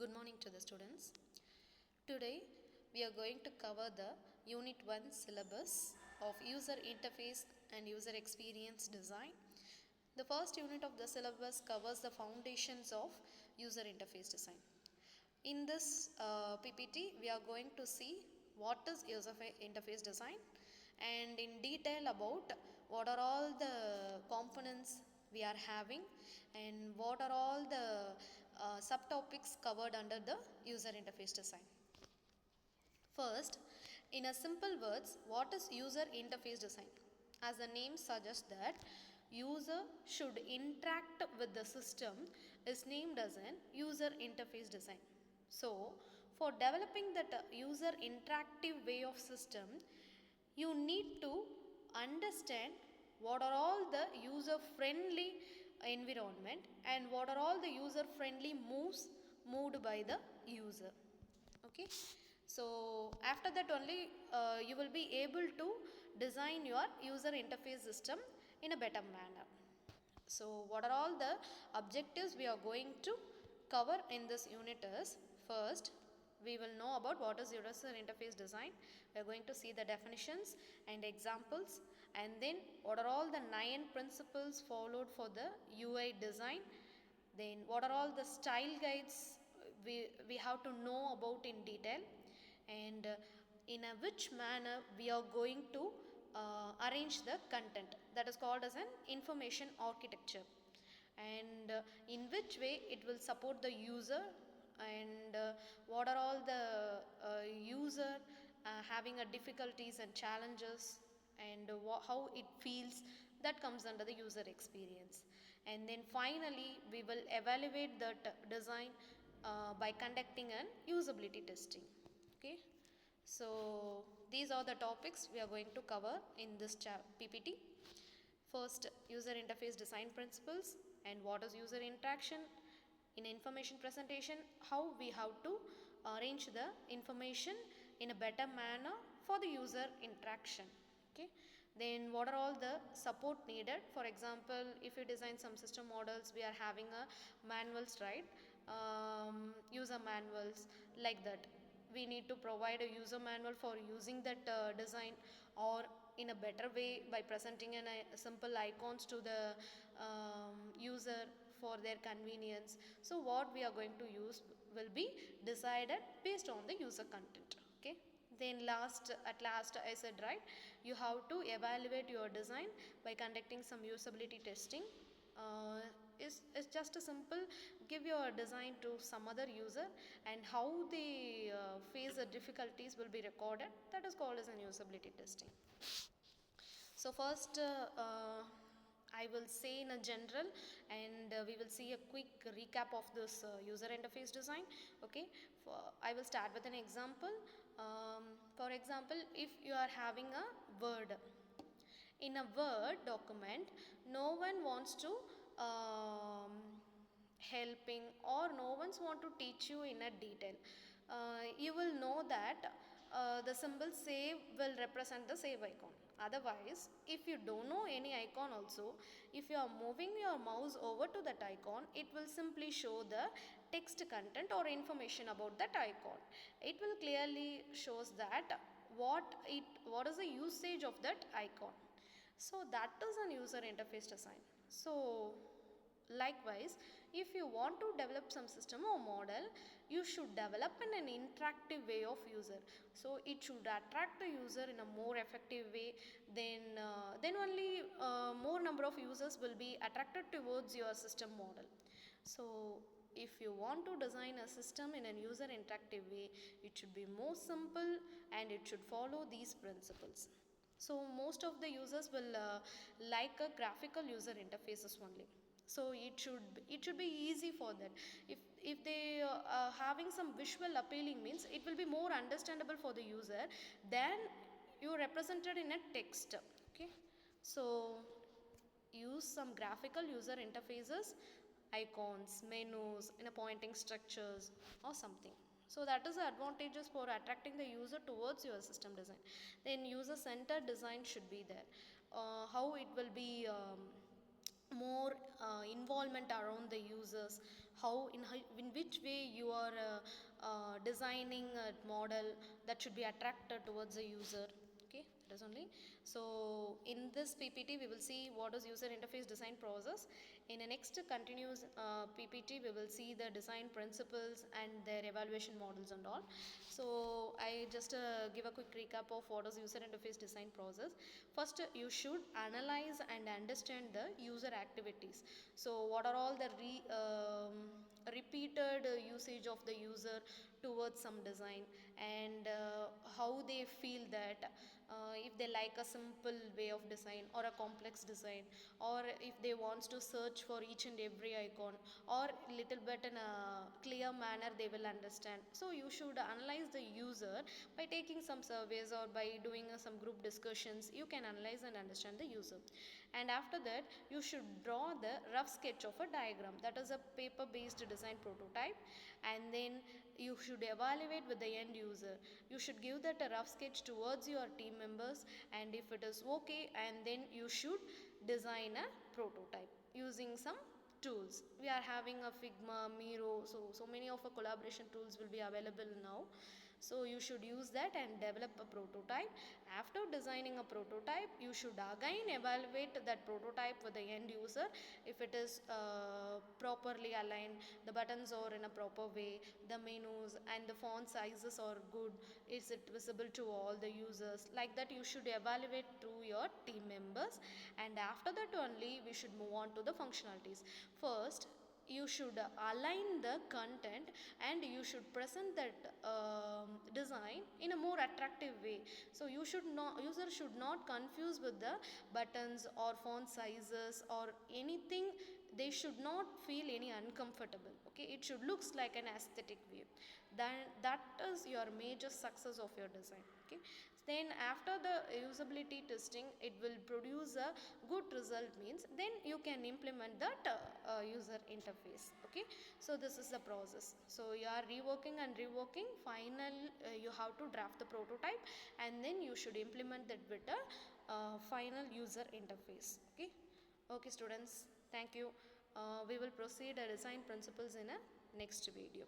Good morning to the students. Today we are going to cover the Unit 1 syllabus of User Interface and User Experience Design. The first unit of the syllabus covers the foundations of User Interface Design. In this PPT, we are going to see what is User Interface Design and in detail about what are all the components we are having and what are all the subtopics covered under the user interface design. First, in a simple words, what is user interface design? As the name suggests that user should interact with the system is named as an user interface design. So, for developing that user interactive way of system, you need to understand what are all the user friendly environment and what are all the user friendly moves moved by the user. Okay, so after that only you will be able to design your user interface system in a better manner. So what are all the objectives we are going to cover in this unit is, first we will know about what is user interface design. We are going to see the definitions and examples, and then what are all the 9 principles followed for the UI design. Then what are all the style guides we have to know about in detail, and in a which manner we are going to arrange the content, that is called as an information architecture, and in which way it will support the user, and what are all the user having a difficulties and challenges, and how it feels, that comes under the user experience. And then finally we will evaluate that design by conducting an usability testing. Okay, so these are the topics we are going to cover in this PPT. First, user interface design principles and what is user interaction. In information presentation, how we have to arrange the information in a better manner for the user interaction. Okay, then what are all the support needed? For example, if you design some system models, we are having a manuals, right? User manuals, like that. We need to provide a user manual for using that design, or in a better way by presenting simple icons to the user for their convenience. So what we are going to use will be decided based on the user content. Okay, then at last I said, right, you have to evaluate your design by conducting some usability testing. Is just a simple, give your design to some other user and how they face the difficulties will be recorded, that is called as an usability testing. So first I will say in a general, and we will see a quick recap of this user interface design. Okay, I will start with an example. For example, if you are having a Word, in a Word document, no one wants to helping, or no one's want to teach you in a detail. You will know that the symbol save will represent the save icon. Otherwise, if you don't know any icon also, if you are moving your mouse over to that icon, it will simply show the text content or information about that icon. It will clearly shows that what is the usage of that icon. So that is an user interface design. So likewise, if you want to develop some system or model, you should develop in an interactive way of user. So it should attract the user in a more effective way. Then only more number of users will be attracted towards your system model. So if you want to design a system in a user interactive way, it should be more simple and it should follow these principles. So most of the users will like a graphical user interfaces only. So it should be easy for that. If they are having some visual appealing, means it will be more understandable for the user than you represented in a text. Okay, so use some graphical user interfaces, icons, menus, in a pointing structures or something. So that is the advantages for attracting the user towards your system design. Then user centered design should be there. How it will be more involvement around the users, in which way you are designing a model that should be attracted towards the user. Okay, that is only. So in this PPT we will see what is user interface design process. In the next continuous PPT we will see the design principles and their evaluation models and all. So I just give a quick recap of what is user interface design process. First you should analyze and understand the user activities. So what are all the repeated usage of the user towards some design, and how they feel that if they like a simple way of design or a complex design, or if they wants to search for each and every icon, or little bit in a clear manner they will understand. So you should analyze the user by taking some surveys or by doing some group discussions. You can analyze and understand the user, and after that you should draw the rough sketch of a diagram, that is a paper based design prototype, and then you should evaluate with the end user. You should give that a rough sketch towards your team members, and if it is okay, and then you should design a prototype using some tools. We are having a Figma, Miro, so many of our collaboration tools will be available now. So you should use that and develop a prototype. After designing a prototype, you should again evaluate that prototype with the end user. If it is properly aligned, the buttons are in a proper way, the menus and the font sizes are good, is it visible to all the users, like that you should evaluate through your team members. And after that only we should move on to the functionalities. First you should align the content, and you should present that design in a more attractive way. So you should not, user should not confuse with the buttons or font sizes or anything. They should not feel any uncomfortable. Okay, it should looks like an aesthetic view. Then that is your major success of your design. Okay, then after the usability testing it will produce a good result, means then you can implement that user interface. Okay, so this is the process. So you are reworking and reworking, final you have to draft the prototype, and then you should implement that with a final user interface. Okay, okay students, thank you. We will proceed design principles in a next video.